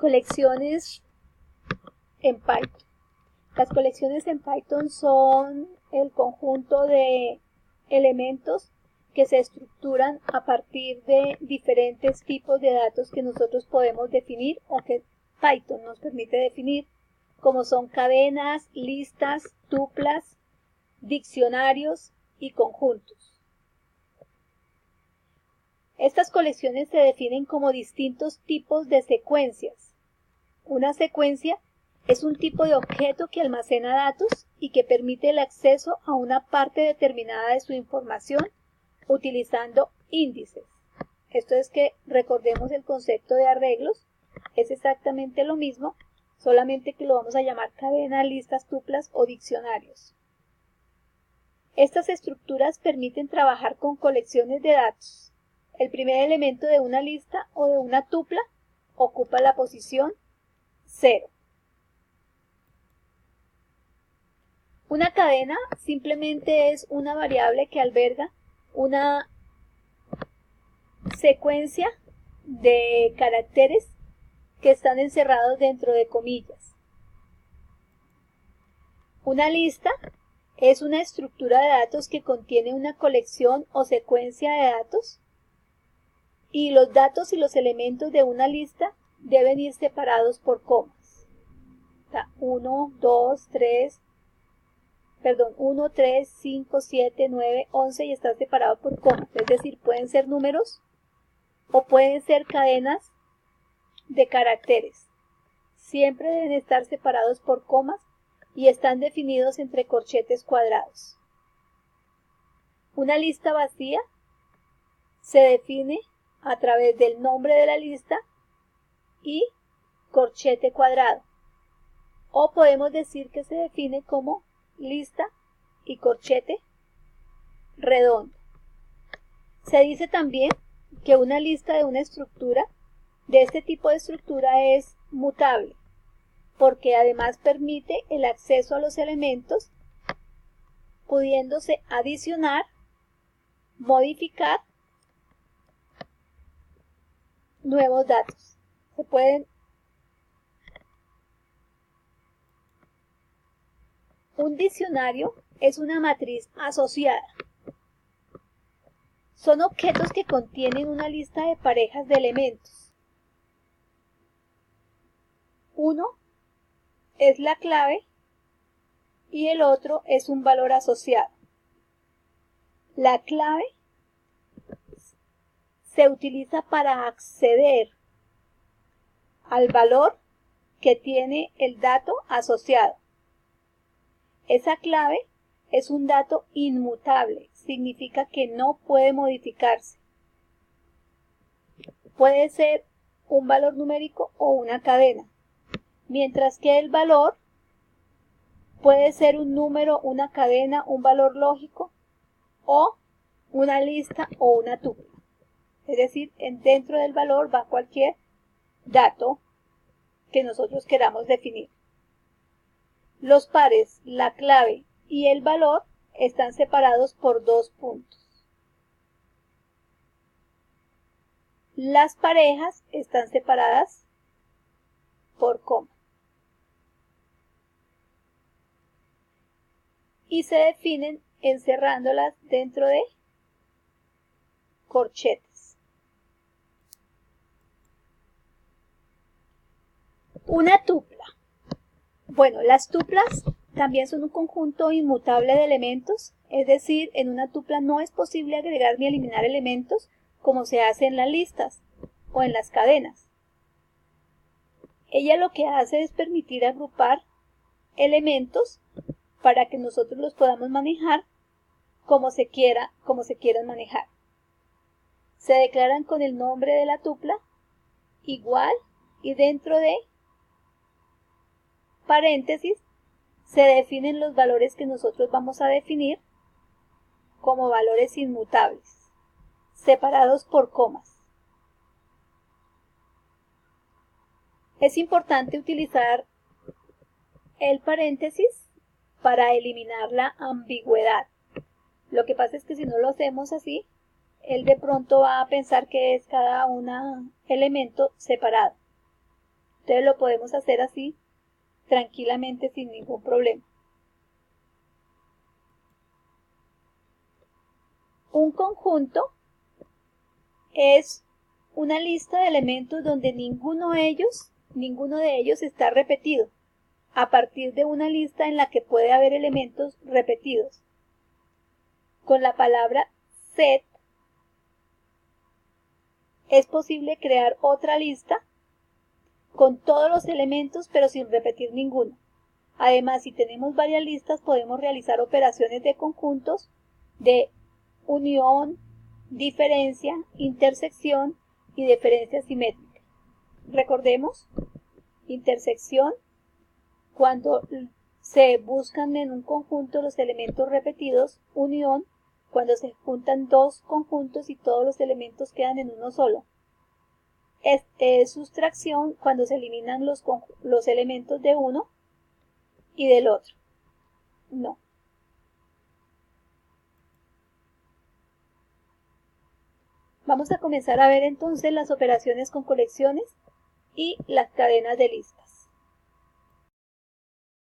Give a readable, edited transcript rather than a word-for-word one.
Colecciones en Python. Las colecciones en Python son el conjunto de elementos que se estructuran a partir de diferentes tipos de datos que nosotros podemos definir o que Python nos permite definir, como son cadenas, listas, tuplas, diccionarios y conjuntos. Estas colecciones se definen como distintos tipos de secuencias. Una secuencia es un tipo de objeto que almacena datos y que permite el acceso a una parte determinada de su información utilizando índices. Esto es que recordemos el concepto de arreglos, es exactamente lo mismo, solamente que lo vamos a llamar cadena, listas, tuplas o diccionarios. Estas estructuras permiten trabajar con colecciones de datos. El primer elemento de una lista o de una tupla ocupa la posición 0. Una cadena simplemente es una variable que alberga una secuencia de caracteres que están encerrados dentro de comillas. Una lista es una estructura de datos que contiene una colección o secuencia de datos y los datos y los elementos de una lista deben ir separados por comas. O sea, 1, 3, 5, 7, 9, 11 y está separado por comas. Es decir, pueden ser números o pueden ser cadenas de caracteres. Siempre deben estar separados por comas y están definidos entre corchetes cuadrados. Una lista vacía se define a través del nombre de la lista y corchete cuadrado. O podemos decir que se define como lista y corchete redondo. Se dice también que una lista de una estructura, de este tipo de estructura, es mutable, porque además permite el acceso a los elementos, pudiéndose adicionar, modificar nuevos datos. Un diccionario es una matriz asociada. Son objetos que contienen una lista de parejas de elementos. Uno es la clave y el otro es un valor asociado. La clave se utiliza para acceder al valor que tiene el dato asociado. Esa clave es un dato inmutable, significa que no puede modificarse. Puede ser un valor numérico o una cadena, mientras que el valor puede ser un número, una cadena, un valor lógico o una lista o una tupla. Es decir, dentro del valor va cualquier dato que nosotros queramos definir. Los pares, la clave y el valor están separados por 2 puntos. Las parejas están separadas por coma. Y se definen encerrándolas dentro de corchetes. Una tupla. Bueno, las tuplas también son un conjunto inmutable de elementos, es decir, en una tupla no es posible agregar ni eliminar elementos como se hace en las listas o en las cadenas. Ella lo que hace es permitir agrupar elementos para que nosotros los podamos manejar como se quieran manejar. Se declaran con el nombre de la tupla igual y dentro de paréntesis se definen los valores que nosotros vamos a definir como valores inmutables, separados por comas. Es importante utilizar el paréntesis para eliminar la ambigüedad. Lo que pasa es que si no lo hacemos así, él de pronto va a pensar que es cada un elemento separado. Entonces lo podemos hacer así tranquilamente sin ningún problema. Un conjunto es una lista de elementos donde ninguno de ellos está repetido, a partir de una lista en la que puede haber elementos repetidos. Con la palabra set es posible crear otra lista con todos los elementos pero sin repetir ninguno. Además, si tenemos varias listas, podemos realizar operaciones de conjuntos de unión, diferencia, intersección y diferencia simétrica. Recordemos, intersección, cuando se buscan en un conjunto los elementos repetidos; unión, cuando se juntan dos conjuntos y todos los elementos quedan en uno solo. Es sustracción, cuando se eliminan los elementos de uno y del otro. No. Vamos a comenzar a ver entonces las operaciones con colecciones y las cadenas de lista.